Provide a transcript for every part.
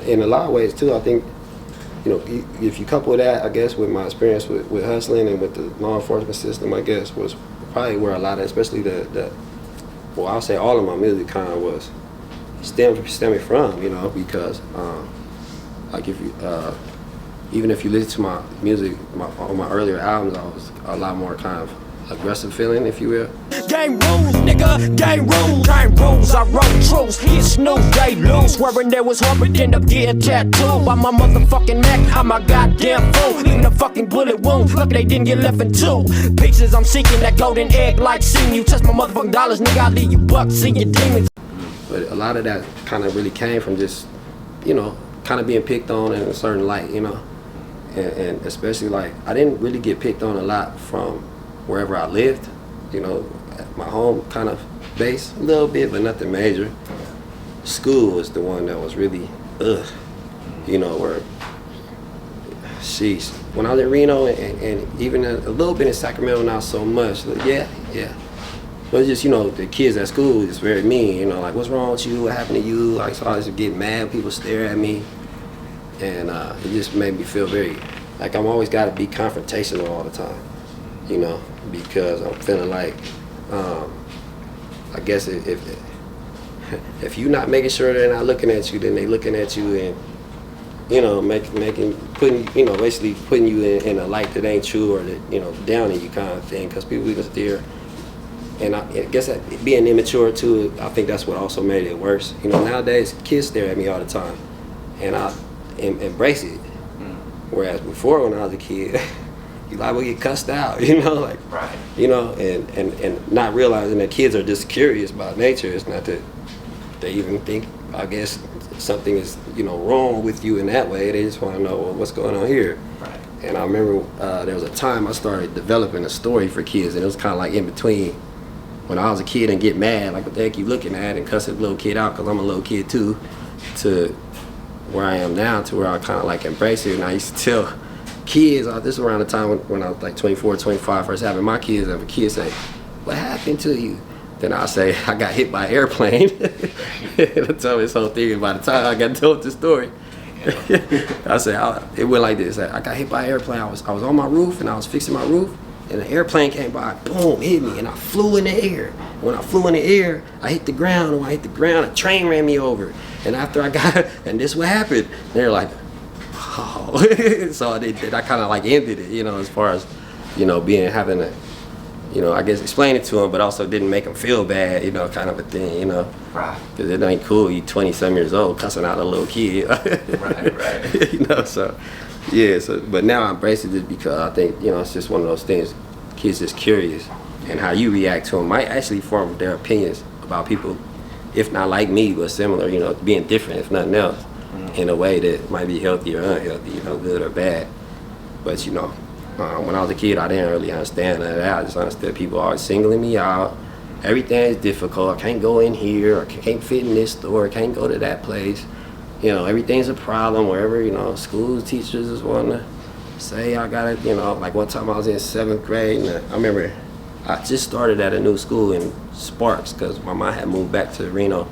in a lot of ways too, I think, you know, if you couple that, I guess, with my experience with hustling and with the law enforcement system, I guess, was probably where a lot of, especially well, I'll say all of my music kind of was stemming from, you know, because like if you, even if you listen to my music, on my earlier albums, I was a lot more kind of aggressive feeling, if you will. Game rules, nigga, game rules. Game rules, I wrote truths. It's no day lose. Swearing there was hope, but end up getting tattooed by my motherfucking neck. I'm a goddamn fool, leaving a fucking bullet wound. Lucky they didn't get left in two pieces. I'm seeking that golden egg like seeing you. Touch my motherfucking dollars, nigga, I'll leave you bucks, see your demons. But a lot of that kind of really came from just, you know, kind of being picked on in a certain light, you know. And especially, like, I didn't really get picked on a lot from wherever I lived, you know, at my home kind of base, a little bit, but nothing major. School was the one that was really, you know, where, sheesh. When I was in Reno and even a little bit in Sacramento, not so much, like, yeah. But it's just, you know, the kids at school is very mean, you know, like, what's wrong with you, what happened to you? Like, so I used to get mad, people stare at me. And it just made me feel very, like I'm always got to be confrontational all the time, you know, because I'm feeling like, I guess if you're not making sure they're not looking at you, then they looking at you and, you know, putting you in a light that ain't true, or that, you know, downing you kind of thing, because people can stare. And I guess that being immature too, I think that's what also made it worse. You know, nowadays kids stare at me all the time, and I embrace it. Whereas before, when I was a kid, you liable to get cussed out, you know, like, right. You know, and not realizing that kids are just curious by nature. It's not that they even think, I guess, something is, you know, wrong with you in that way. They just want to know, well, what's going on here. Right. And I remember there was a time I started developing a story for kids, and it was kind of like in between when I was a kid and get mad, like what the heck you looking at, and cuss a little kid out because I'm a little kid too, to where I am now, to where I kind of like embrace it. And I used to tell kids, this is around the time when I was like 24, 25, first having my kids, and if a kid say, what happened to you? Then I say, I got hit by an airplane. And I tell me this whole thing, and by the time I got told the story, I said, it went like this. I got hit by an airplane. I was on my roof, and I was fixing my roof, and an airplane came by, boom, hit me, and I flew in the air. When I flew in the air, I hit the ground, and when I hit the ground, a train ran me over. And after I got, and this what happened, they're like, oh. So I kind of like ended it, you know, as far as, you know, having a, you know, I guess explain it to them, but also didn't make them feel bad, you know, kind of a thing, you know. Right. Because it ain't cool, you 20-some years old cussing out a little kid. Right. You know, so, yeah, but now I embrace it just because I think, you know, it's just one of those things, kids just curious, and how you react to them might actually form their opinions about people, if not like me, but similar, you know, being different, if nothing else, in a way that might be healthy or unhealthy, you know, good or bad. But, you know, when I was a kid, I didn't really understand that. I just understood people always singling me out. Everything is difficult. I can't go in here, or can't fit in this store, can't go to that place. You know, everything's a problem wherever, you know, schools, teachers just want to say I got it, you know. Like one time I was in 7th grade, and I remember I just started at a new school in Sparks because my mom had moved back to Reno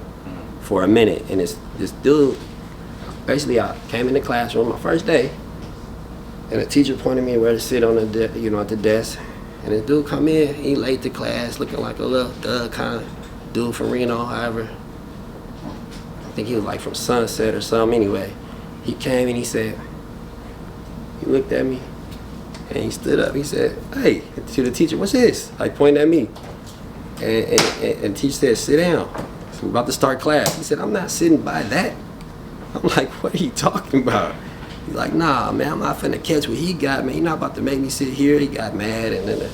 for a minute. And this dude, basically I came in the classroom my first day, and the teacher pointed me where to sit on the at the desk. And this dude come in, he late to class looking like a little thug kind of dude from Reno, however. I think he was like from Sunset or something. Anyway, he came and he said, he looked at me and he stood up. He said, hey, to the teacher, what's this? Like pointing at me. And teacher said, sit down. So we're about to start class. He said, I'm not sitting by that. I'm like, what are you talking about? He's like, nah, man, I'm not finna catch what he got, man. He's not about to make me sit here. He got mad, and then the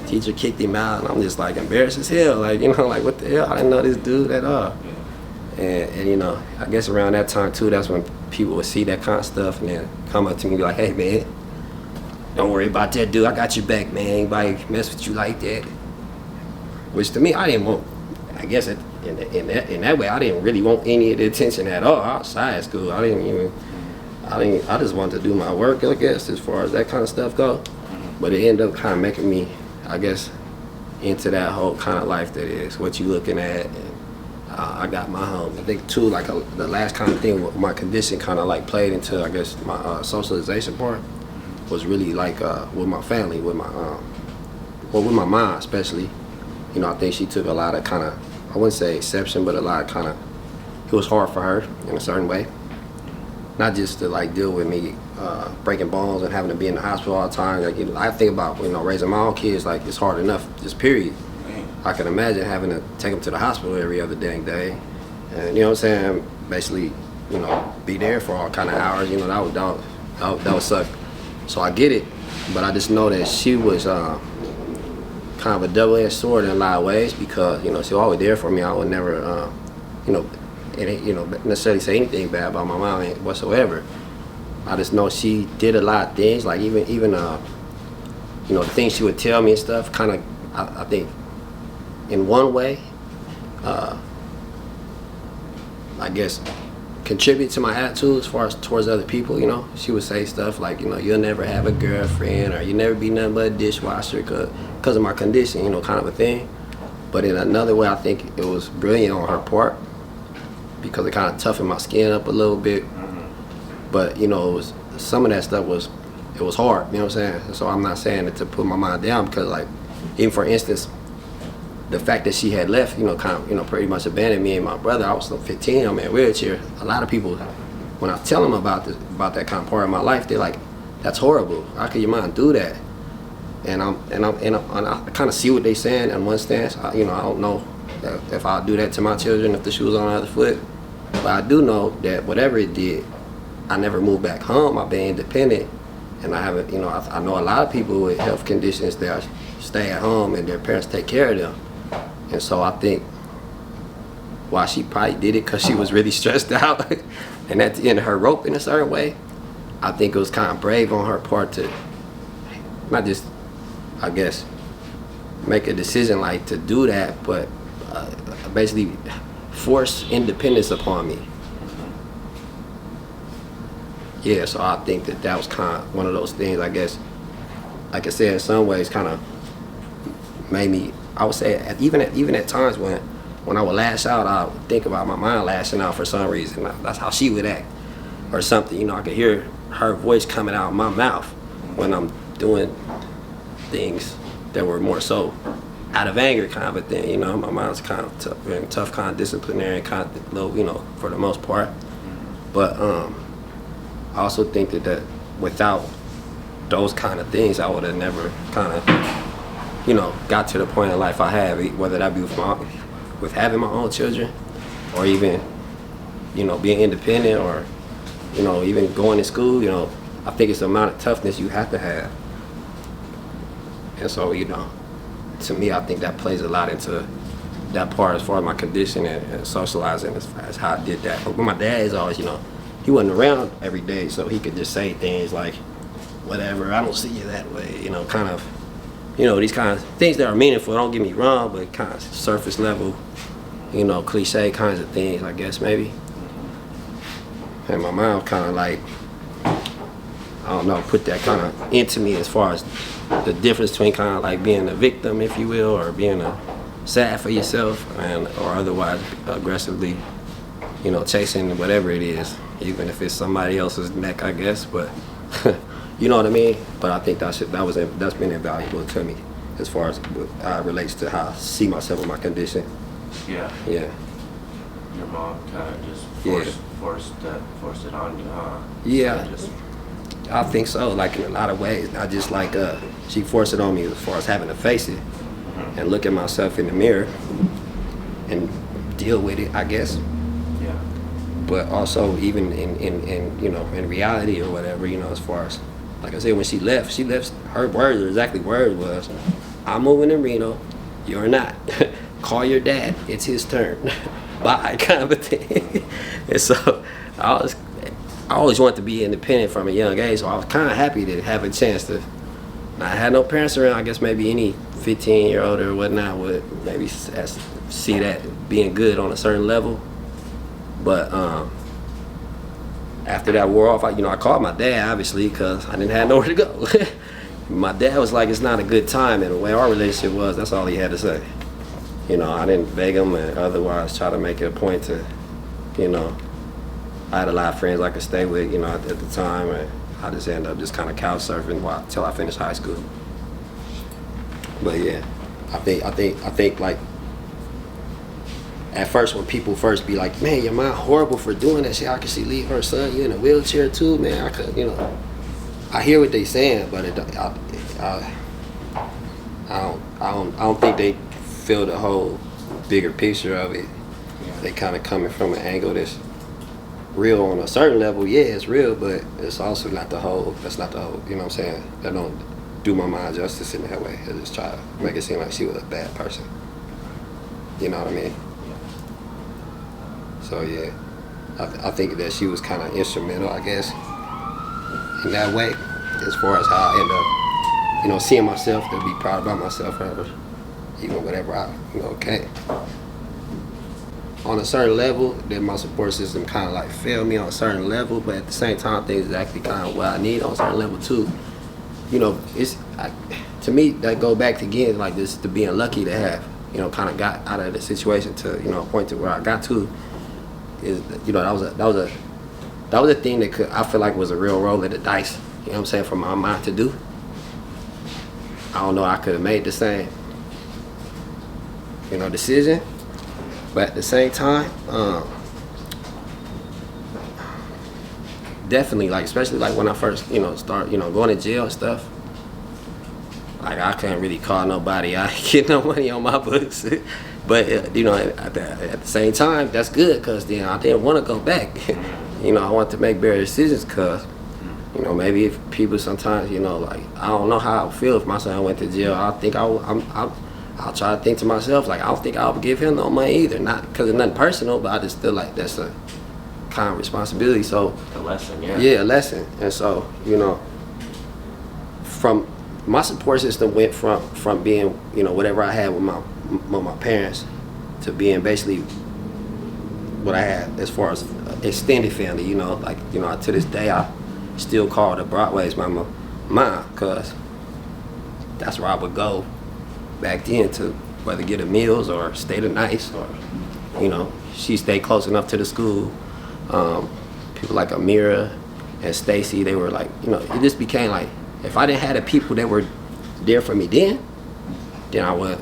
teacher kicked him out, and I'm just like embarrassed as hell. Like, you know, like, what the hell? I didn't know this dude at all. And you know, I guess around that time, too, that's when people would see that kind of stuff and then come up to me and be like, hey, man, don't worry about that dude. I got your back, man. Anybody mess with you like that? Which to me, I didn't want, I guess in that way, I didn't really want any of the attention at all outside school. I just wanted to do my work, I guess, as far as that kind of stuff go. But it ended up kind of making me, I guess, into that whole kind of life that is what you looking at. And I got my I think too, like the last kind of thing with my condition kind of like played into, I guess, my socialization part was really like with my family, with my well, with my mom especially. You know, I think she took a lot of kind of, I wouldn't say exception, but a lot of kind of, it was hard for her in a certain way. Not just to like deal with me breaking bones and having to be in the hospital all the time. Like, you know, I think about, you know, raising my own kids, like it's hard enough, just period. I can imagine having to take them to the hospital every other dang day. And you know what I'm saying? Basically, you know, be there for all kind of hours, you know, that would suck. So I get it, but I just know that she was kind of a double-edged sword in a lot of ways, because, you know, she was always there for me. I would never, you know, necessarily say anything bad about my mom whatsoever. I just know she did a lot of things, like even you know, the things she would tell me and stuff, kind of, I think, in one way, I guess, contribute to my attitude as far as towards other people. You know, she would say stuff like, you know, you'll never have a girlfriend, or you'll never be nothing but a dishwasher because of my condition, you know, kind of a thing. But in another way, I think it was brilliant on her part, because it kind of toughened my skin up a little bit. But, you know, it was, some of that stuff was, it was hard, you know what I'm saying? So I'm not saying it to put my mind down, because, like, even for instance, the fact that she had left, you know, kind of, you know, pretty much abandoned me and my brother. I was 15, I'm in a wheelchair. A lot of people, when I tell them about that kind of part of my life, they're like, that's horrible. How could your mom do that? And I kind of see what they're saying in one stance. I don't know if I'll do that to my children if the shoe was on the other foot. But I do know that whatever it did, I never moved back home. I've been independent. And I haven't, you know, I know a lot of people with health conditions that stay at home and their parents take care of them. And so I think while she probably did it because she was really stressed out and at the end of her rope in a certain way, I think it was kind of brave on her part to not just, I guess, make a decision like to do that, but basically force independence upon me. Yeah, so I think that was kind of one of those things, I guess, like I said, in some ways kind of made me, I would say, even at times when I would lash out, I would think about my mom lashing out for some reason. That's how she would act or something. You know, I could hear her voice coming out of my mouth when I'm doing things that were more so out of anger kind of a thing. You know, my mom's kind of tough, kind of disciplinary, kind of low, you know, for the most part. But I also think that without those kind of things, I would have never kind of, you know, got to the point in life I have, whether that be with having my own children, or even, you know, being independent, or, you know, even going to school. You know, I think it's the amount of toughness you have to have. And so, you know, to me, I think that plays a lot into that part as far as my condition and socializing as far as how I did that. But my dad is always, you know, he wasn't around every day, so he could just say things like, whatever, I don't see you that way, you know, kind of, you know, these kind of things that are meaningful, don't get me wrong, but kind of surface level, you know, cliche kinds of things, I guess, maybe. And my mom kind of like, I don't know, put that kind of into me as far as the difference between kind of like being a victim, if you will, or being sad for yourself, or otherwise aggressively, you know, chasing whatever it is, even if it's somebody else's neck, I guess, but you know what I mean? But I think that's been invaluable to me as far as how it relates to how I see myself with my condition. Yeah. Yeah. Your mom kind of just forced it on you, huh? Yeah. I think so, like in a lot of ways. Not just like she forced it on me as far as having to face it and look at myself in the mirror and deal with it, I guess. Yeah. But also even in you know, in reality or whatever, you know, as far as, like I said, when she left, her words, or exactly words was, I'm moving to Reno, you're not. Call your dad, it's his turn. Bye, kind of a thing. And so I always wanted to be independent from a young age, so I was kind of happy to have a chance to. I had no parents around. I guess maybe any 15-year-old or whatnot would maybe see that being good on a certain level. But after that wore off, I called my dad, obviously, because I didn't have nowhere to go. My dad was like, it's not a good time, and the way our relationship was, that's all he had to say. You know, I didn't beg them and otherwise try to make it a point to, you know, I had a lot of friends I could stay with, you know, at the time, and I just ended up just kind of couch surfing until I finished high school. But yeah, I think like, at first when people first be like, man, your mom horrible for doing that shit, I can see leave her son, you in a wheelchair too, man, I could, you know, I hear what they saying, but I don't think they feel the whole bigger picture of it. They kind of coming from an angle that's real on a certain level. Yeah, it's real, but it's also not the whole. That's not the whole. You know what I'm saying? That don't do my mind justice in that way. They just try to make it seem like she was a bad person. You know what I mean? So yeah, I think that she was kind of instrumental, I guess, in that way, as far as how I end up, you know, seeing myself, to be proud about myself, or even whatever I, you know, can. On a certain level, then my support system kind of like failed me on a certain level, but at the same time, things is actually kind of what I need on a certain level too. You know, to me, that go back to again, like this, to being lucky to have, you know, kind of got out of the situation to, you know, a point to where I got to, is, you know, that was a thing that I feel like was a real roll of the dice, you know what I'm saying, for my mind to do. I don't know, I could have made the same, you know, decision, but at the same time, definitely, like, especially like when I first, you know, start, you know, going to jail and stuff, like I couldn't really call nobody, I ain't get no money on my books. But, you know, at the same time, that's good, because then I didn't want to go back. You know, I want to make better decisions, because, you know, maybe if people sometimes, you know, like, I don't know how I feel if my son went to jail. I think I'll try to think to myself, like, I don't think I'll give him no money either. Not because it's nothing personal, but I just feel like that's a kind of responsibility. So, a lesson, yeah. Yeah, a lesson. And so, you know, from my support system went from being, you know, whatever I had with my parents, to being basically what I had as far as extended family. You know, like, you know, to this day I still call the Broadways my mom, because that's where I would go back then to whether get her meals or stay the night, or, you know, she stayed close enough to the school. People like Amira and Stacy, they were like, you know, it just became like, if I didn't have the people that were there for me then I would,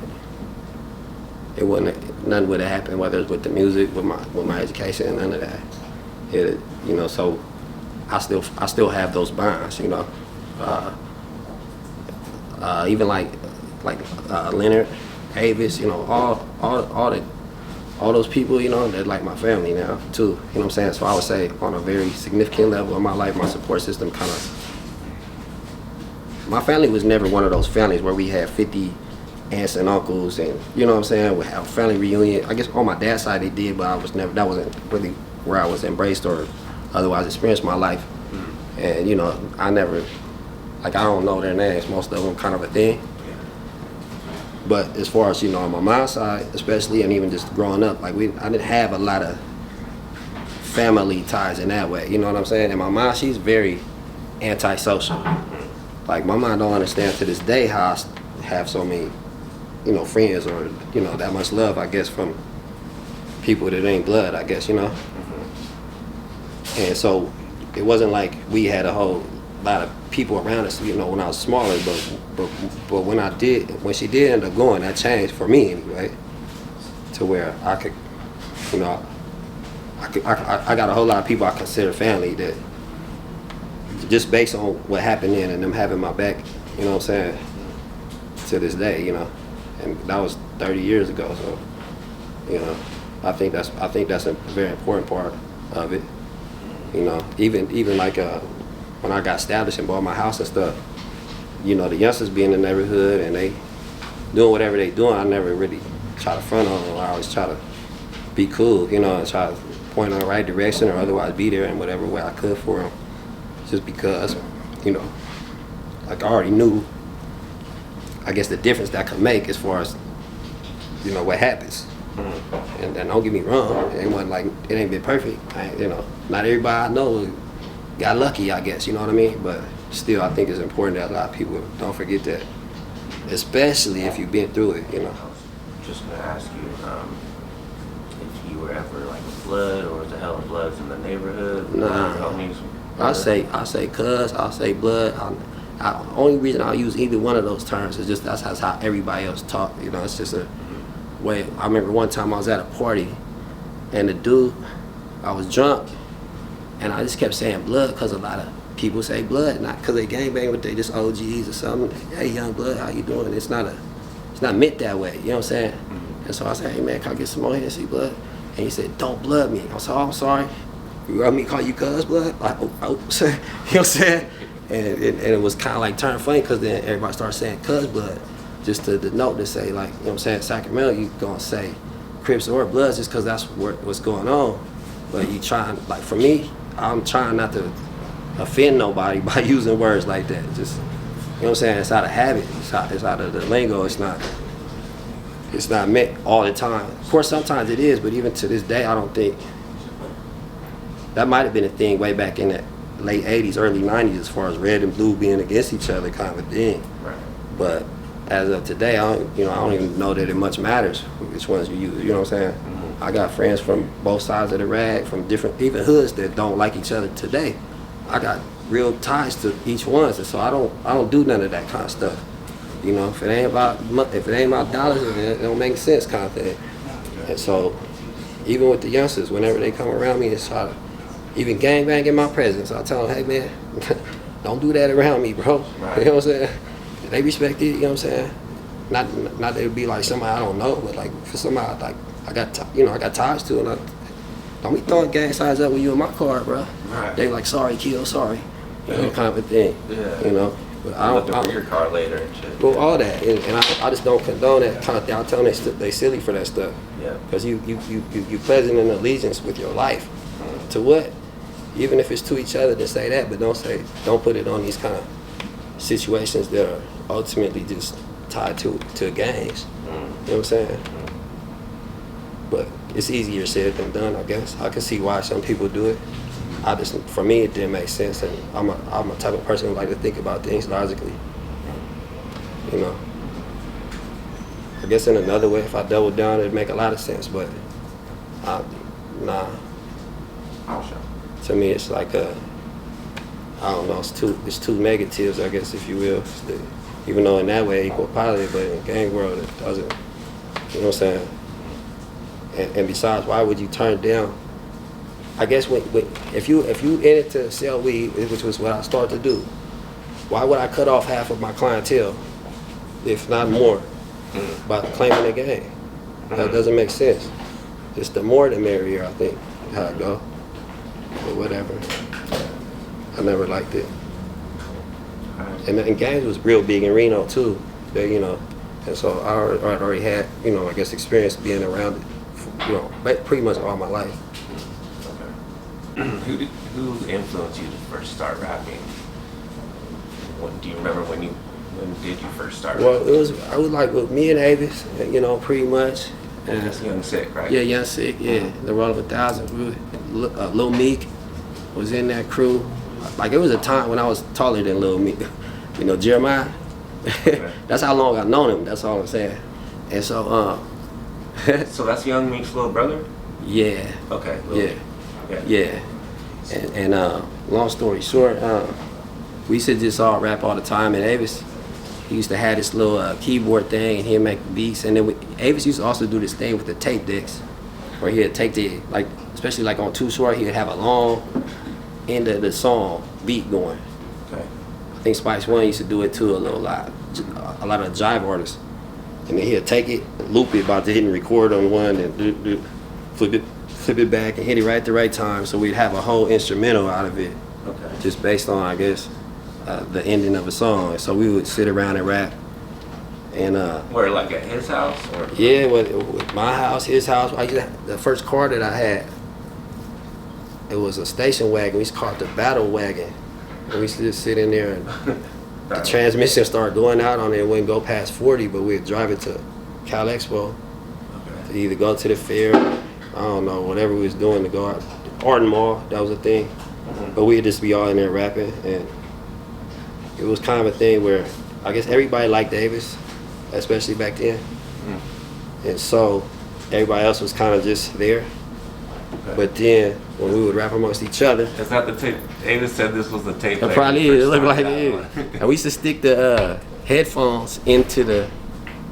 it wouldn't, nothing would have happened, whether it's with the music, with my education, none of that. It, you know, so I still have those bonds, you know. Even like Leonard, Avis, you know, all those people, you know, they're like my family now too. You know what I'm saying? So I would say on a very significant level in my life, my support system kind of. My family was never one of those families where we had 50 aunts and uncles, and, you know what I'm saying, we have family reunion. I guess on my dad's side they did, but that wasn't really where I was embraced or otherwise experienced my life. And, you know, I never, like, I don't know their names, most of them kind of a thing. But as far as, you know, on my mom's side especially, and even just growing up, like, I didn't have a lot of family ties in that way, you know what I'm saying? And my mom, she's very antisocial. Like, my mom don't understand to this day how I have so many, you know, friends, or, you know, that much love, I guess, from people that ain't blood, I guess, you know? And so it wasn't like we had a whole lot of people around us, you know, when I was smaller, but when she did end up going, that changed for me anyway, to where I could, you know, I got a whole lot of people I consider family that, just based on what happened then and them having my back, you know what I'm saying, to this day, you know, and that was 30 years ago, so, you know, I think that's a very important part of it, you know, even like when I got established and bought my house and stuff, you know, the youngsters be in the neighborhood and they doing whatever they doing, I never really try to front on them. I always try to be cool, you know, and try to point in the right direction, or otherwise be there in whatever way I could for them. Just because, you know, like, I already knew, I guess, the difference that I could make as far as, you know, what happens. And don't get me wrong, it wasn't like, it ain't been perfect. You know, not everybody I know got lucky, I guess, you know what I mean? But still, I think it's important that a lot of people don't forget that, especially if you've been through it, you know. just gonna ask you if you were ever like a blood or was the hell of bloods in the neighborhood? Nah. Homies? I say cuz, I say blood. Only reason I use either one of those terms is just that's how everybody else talk. You know, it's just a way. I remember one time I was at a party, and the dude, I was drunk, and I just kept saying blood because a lot of people say blood, not because they gangbang, but they just OGs or something. Hey, young blood, how you doing? It's not meant that way. You know what I'm saying? And so I said, hey man, can I get some more Hennessy blood? And he said, don't blood me. I said, oh, I'm sorry. You want me to call you cuz blood? Like, oh. You know what I'm saying? And it was kind of like turned funny because then everybody started saying cuz blood, just to denote to say like, you know what I'm saying, Sacramento, you gonna say Crips or Bloods just because that's what's going on. But you trying, like for me, I'm trying not to offend nobody by using words like that. Just, you know what I'm saying, it's out of habit, it's out of the lingo, it's not meant all the time. Of course, sometimes it is, but even to this day, I don't think, that might have been a thing way back in the late 80s, early 90s, as far as red and blue being against each other kind of a thing. Right. But as of today, I don't even know that it much matters which ones you use. You know what I'm saying? I got friends from both sides of the rag, from different, even hoods that don't like each other today. I got real ties to each one, and so I don't do none of that kind of stuff. You know, if it ain't about dollars, it don't make sense kind of thing. And so, even with the youngsters, whenever they come around me and try to even gangbang in my presence, I tell them, hey man, don't do that around me, bro. Right. You know what I'm saying? They respect it, you know what I'm saying? Not that it would be like somebody I don't know, but like for somebody like I got ties to, and don't be throwing gang signs up when you in my car, bro. Right. They like, sorry, kill, sorry, you know, kind of a thing. Yeah. You know, but I don't. Look for your car later and shit. Well, all that, and I just don't condone that kind of thing. I tell them they silly for that stuff. Yeah. Because you pledging an allegiance with your life to what? Even if it's to each other, to say that, but don't put it on these kind of situations that are ultimately just tied to gangs. You know what I'm saying? But it's easier said than done, I guess. I can see why some people do it. For me, it didn't make sense, and I'm a type of person who like to think about things logically. You know. I guess in another way, if I double down, it'd make a lot of sense, but nah. Sure. To me, it's like I don't know, it's two negatives, I guess, if you will. Even though in that way equal positive, but in the gang world it doesn't. You know what I'm saying? And besides, why would you turn down? I guess if you in it to sell weed, which was what I started to do, why would I cut off half of my clientele, if not more, by claiming the gang? That doesn't make sense. It's the more the merrier, I think, how it go. But whatever. I never liked it. And gangs was real big in Reno too, you know. And so I already had, you know, I guess experience being around it, you know, pretty much all my life. Okay. Who influenced you to first start rapping? Do you remember when did you first start? Well, I was like with me and Avis, you know, pretty much. And that's Young Sick, right? Yeah, Young Sick, yeah. The Roll of 1,000. Lil Meek was in that crew. Like, it was a time when I was taller than Lil Meek. You know, Jeremiah. That's how long I've known him, that's all I'm saying. And so, So that's Young Meek's little brother? Yeah. Okay. Yeah. And long story short, we used to just all rap all the time, and Avis, he used to have this little keyboard thing, and he'd make beats, and then Avis used to also do this thing with the tape decks, where he'd take like, especially like on Too Short, he would have a long end of the song beat going. Okay. I think Spice One used to do it too a lot of jive artists, and then he'd take it, loop it, about to hit and record on one, and flip it back and hit it right at the right time, so we'd have a whole instrumental out of it. Okay. Just based on, I guess, the ending of a song. So we would sit around and rap. And where, like at his house? Or? Yeah, with my house, his house. The first car that I had, it was a station wagon. We used to call it the battle wagon. And we used to just sit in there, and the transmission started going out on it. It wouldn't go past 40, but we'd drive it to Cal Expo. To either go to the fair, I don't know, whatever we was doing, to go out. Arden Mall, that was a thing. But we'd just be all in there rapping, and it was kind of a thing where I guess everybody liked Davis, especially back then. And so everybody else was kind of just there. But then when we would rap amongst each other, That's not the tape. Ava said this was the tape. it probably is. It looked like it is. And we used to stick the headphones into the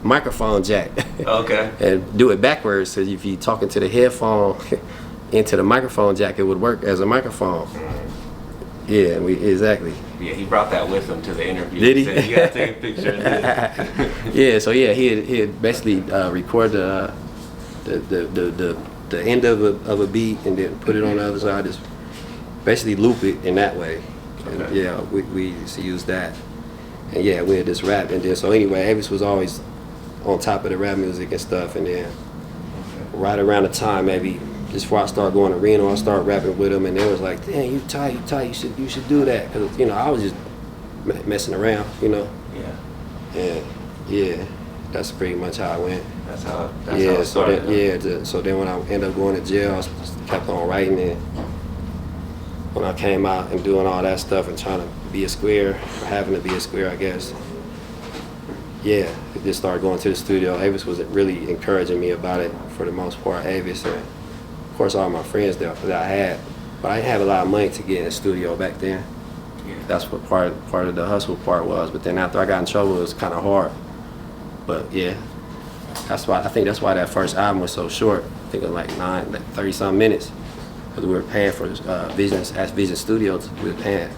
microphone jack. Okay. And do it backwards. So if you talking to the headphone into the microphone jack, it would work as a microphone. Yeah, exactly. Yeah, he brought that with him to the interview. Did he? Said, you gotta take a picture of this. Yeah, so yeah, he had basically record the end of a beat and then put it on the other side, just basically loop it in that way. And Okay. yeah, we used to use that. And yeah, we had this rap, and then so anyway, Avis was always on top of the rap music and stuff, and then right around the time maybe just before I started going to Reno, I started rapping with him, and they was like, "Damn, you tight, you should do that," because I was just messing around, Yeah. and yeah, that's pretty much how I went. That's how Yeah, it started. so then when I ended up going to jail, I kept on writing it. When I came out and doing all that stuff and trying to be a square, or having to be a square, I guess. Yeah, it just started going to the studio. Avis was really encouraging me about it for the most part. Avis and of course all my friends that I had, but I didn't have a lot of money to get in the studio back then. Yeah. That's what part of the hustle part was. But then after I got in trouble, it was kind of hard. But yeah, I think that's why that first album was so short. I think it was like 30-some minutes. Because we were paying for Vision Studios, we were paying,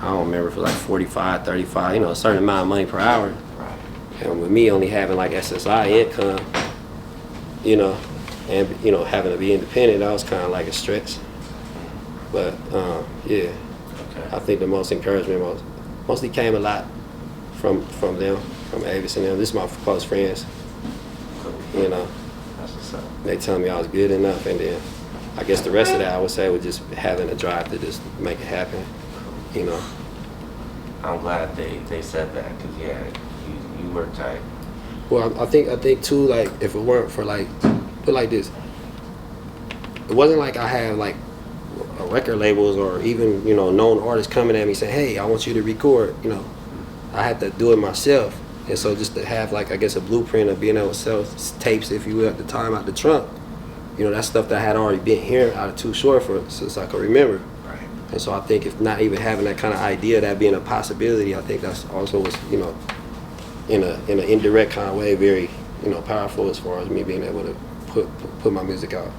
I don't remember, for like 45, 35, a certain amount of money per hour. Right. And with me only having like SSI income, and having to be independent, that was kind of like a stretch. But yeah, Okay. I think the most encouragement mostly came a lot from them, from Avis and them. This is my close friends. Cool. That's what's up. They tell me I was good enough, and then I guess the rest of that I would say was just having a drive to just make it happen. I'm glad they said that, because yeah, you were tight. Well, I think too, like if it weren't for like, put like this, it wasn't like I had like a record labels or even known artists coming at me saying, "Hey, I want you to record." I had to do it myself, and so just to have like I guess a blueprint of being able to sell tapes, if you will, at the time out the trunk. That's stuff that I had already been hearing out of Too Short for since I could remember. Right. And so I think if not even having that kind of idea, that being a possibility, I think that's also was, in an indirect kind of way, very, powerful as far as me being able to put my music out.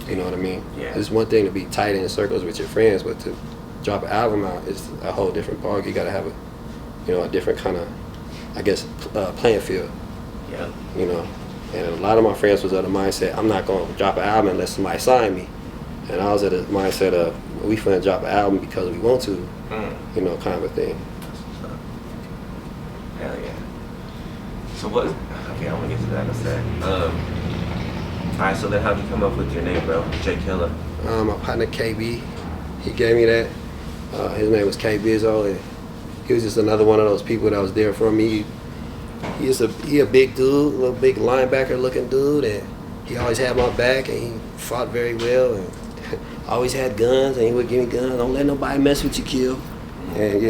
You know what I mean? Yeah. It's one thing to be tight in circles with your friends, but to drop an album out is a whole different ball. You got to have a different kind of, I guess, playing field. Yeah. And a lot of my friends was of the mindset, I'm not going to drop an album unless somebody sign me. And I was at the mindset of, we finna drop an album because we want to, kind of a thing. Hell yeah. So what? Okay, I'm gonna get to that in a sec. All right. So then, how'd you come up with your name, bro? J-KILLA. My partner KB, he gave me that. His name was K Bizzo, and he was just another one of those people that was there for me. He a big dude, a little big linebacker looking dude, and he always had my back, and he fought very well, and always had guns, and he would give me guns. Don't let nobody mess with you, Kill. And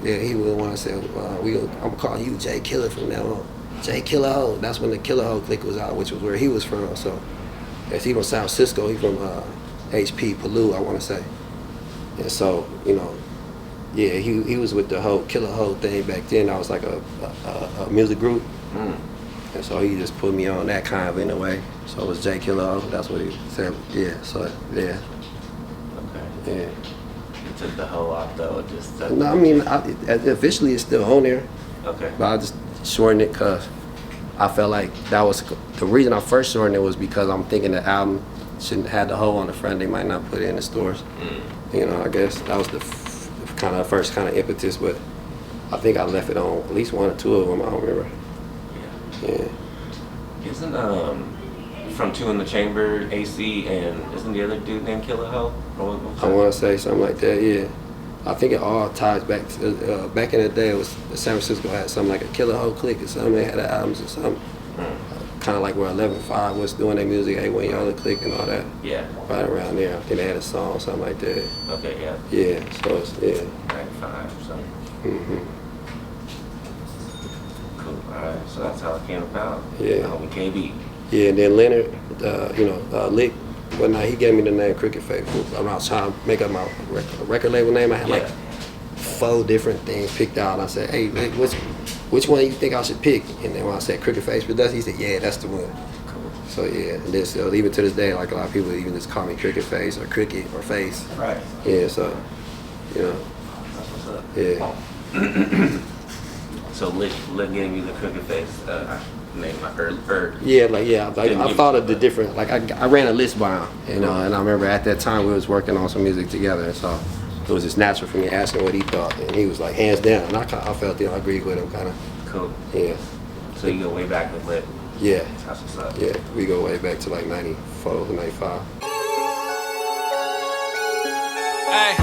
yeah, he would want to say, I'm gonna call you J-KILLA from now on. J-KILLA Ho. That's when the Killer Ho clique was out, which was where he was from. So, yes, he from South Cisco. He from HP Palouse, I want to say. And so, yeah, he was with the whole Killer Ho thing back then. I was like a music group. And so he just put me on that kind of in a way. So it was J-KILLA Ho. That's what he said. Yeah, so, yeah. Okay. Yeah. You took the whole off though. Just No, I mean, officially it's still on there. Okay. But I just shortened it because I felt like that was the reason I first shortened it was because I'm thinking the album shouldn't have the hoe on the front. They might not put it in the stores. I guess that was the kind of first kind of impetus. But I think I left it on at least one or two of them. I don't remember. Yeah. Isn't from Two in the Chamber, AC, and isn't the other dude named Killer Ho? I want to say something like that. Yeah. I think it all ties back to back in the day. It was San Francisco had something like a Killer Ho clique or something. They had albums or something. Kind of like where 11-5 was doing their music, A1 Yellow clique and all that. Yeah. Right around there. I think they had a song, something like that. Okay. Yeah. Yeah. So it's 95 or something. Mm-hmm. Cool. All right. So that's how it came about. Yeah. Homie KB. Yeah, and then Leonard, Lick, one night he gave me the name Crooked Face. When I was trying to make up my record label name, I had like 4 different things picked out. And I said, hey, Lick, which one you think I should pick? And then when I said Crooked Face Production, he said, yeah, that's the one. Cool. So yeah, and then so even to this day, like a lot of people even just call me Crooked Face or Cricket or Face. Right. Yeah, so, you know. That's what's up. Yeah. So Lick gave me the Crooked Face name, I thought of the different, like I ran a list by him, and I remember at that time we was working on some music together, and so it was just natural for me asking what he thought, and he was like hands down, and I felt, I agreed with him kind of. Cool. Yeah. So you go way back with Lick. Yeah. That's what's up. Yeah, we go way back to like 94, 95. Hey.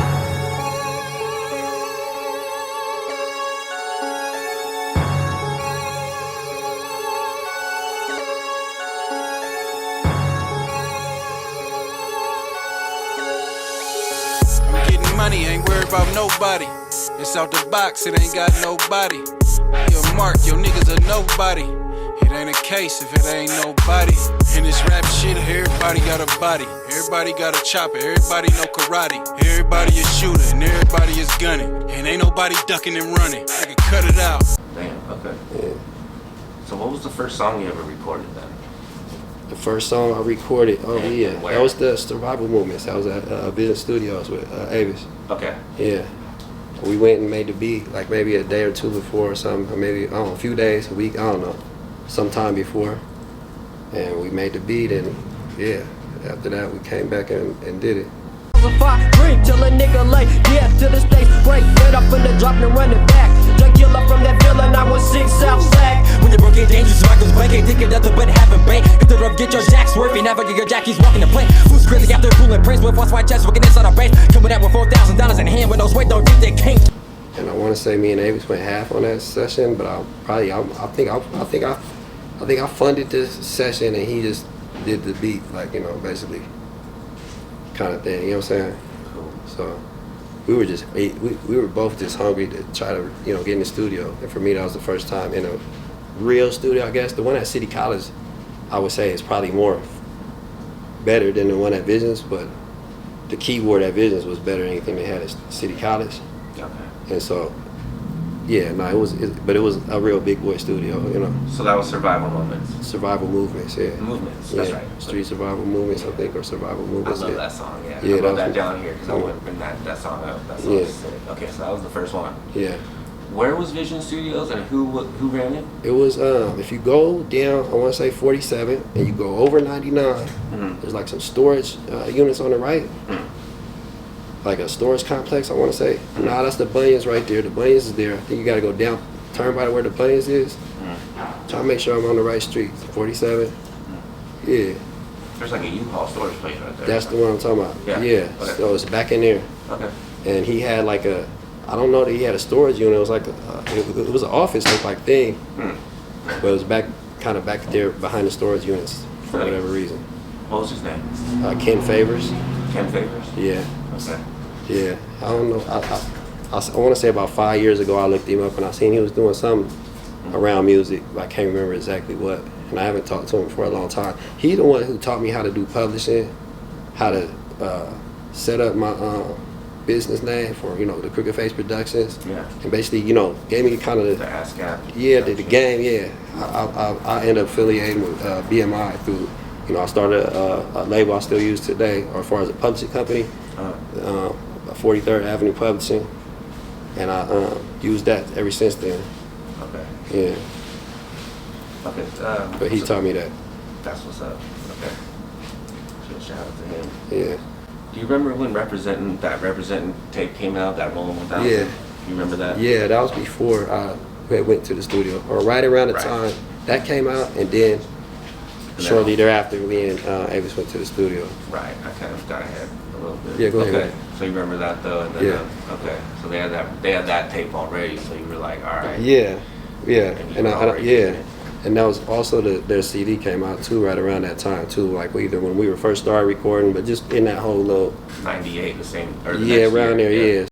Money, ain't worried about nobody. It's out the box, it ain't got nobody. Your mark, your niggas are nobody. It ain't a case if it ain't nobody. In this rap shit, everybody got a body. Everybody got a chopper, everybody know karate. Everybody is shooter and everybody is gunning. And ain't nobody ducking and running. I can cut it out. Damn, okay. Yeah. So what was the first song you ever recorded then? The first song I recorded, And where? that was the Survival Movements. That was at Vision Studios with Avis. Okay. Yeah. We went and made the beat like maybe a day or 2 before or something, or maybe, I don't know, a few days, a week, I don't know, sometime before. And we made the beat, and yeah, after that we came back and did it. Drink till a nigga late, yeah, till the stakes break. Get up in the drop and run it back. J-KILLA from that villa, 916 South Sack. When you broke it dangerous, Michael's blank, ain't thinking nothing but having bank. Get the drug, get your jacks swerving, never get your jackies walking the plane. Who's crazy out there fooling prince with false white chest, working inside our base. Coming out with $4,000 in hand with no sweat, don't think they can't. And I want to say me and Avis went half on that session, but I think I funded this session and he just did the beat, like, basically kind of thing, you know what I'm saying? Cool. So we were both just hungry to try to, get in the studio. And for me, that was the first time in a real studio, I guess. The one at City College, I would say, is probably better than the one at Visions, but the keyboard at Visions was better than anything they had at City College. Okay. And so, yeah, no, but it was a real big boy studio, So that was Survival Moments. Survival Movements, yeah. Movements, Yeah. that's right. Street Survival Movements, I think, or Survival I Movements. love yeah. that song, yeah. Yeah, I wrote that that was- down here because I yeah. want to bring that song up. That song Yeah. is sick. Okay, so that was the first one. Yeah. Where was Vision Studios and who ran it? It was, if you go down, I want to say 47, and you go over 99, there's like some storage units on the right. Like a storage complex, I want to say. Nah, that's the Bunions right there. The Bunions is there. I think you got to go down, turn by to where the Bunions is. Try to make sure I'm on the right street. 47. Yeah. There's like a U-Haul storage place right there. That's the one I'm talking about. Yeah. Okay. So it's back in there. Okay. And he had like I don't know that he had a storage unit. It was like it was an office like thing, but it was kind of back there behind the storage units for Right. whatever reason. What was his name? Ken Favors. Ken Favors? Yeah, Okay. yeah. I don't know. I want to say about 5 years ago I looked him up and I seen he was doing something around music. But I can't remember exactly what, and I haven't talked to him for a long time. He's the one who taught me how to do publishing, how to set up my business name for the Crooked Face Productions. Yeah. And basically, gave me kind of The ASCAP. the game. Yeah, I ended up affiliating with BMI through. I started a label I still use today, or as far as a publishing company, 43rd Avenue Publishing, and I used that ever since then. Okay. Yeah, Okay. but he so taught me that. That's what's up. Okay. Shout out to him. Yeah. Do you remember when Representing tape came out, that Rolling 1000? Yeah. You remember that? Yeah, that was before I went to the studio, or right around the Right. time that came out, and then shortly thereafter, me and Avis went to the studio. Right. I kind of got ahead a little bit. Yeah, go ahead. Okay. So you remember that though, and then Yeah. okay. So they had that tape already. So you were like, all right. Yeah, And you were already yeah, in it. and that was also their CD came out too, right around that time too. Like either when we were first started recording, but just in that whole little 98, the same. Or the yeah next around year, there, yeah.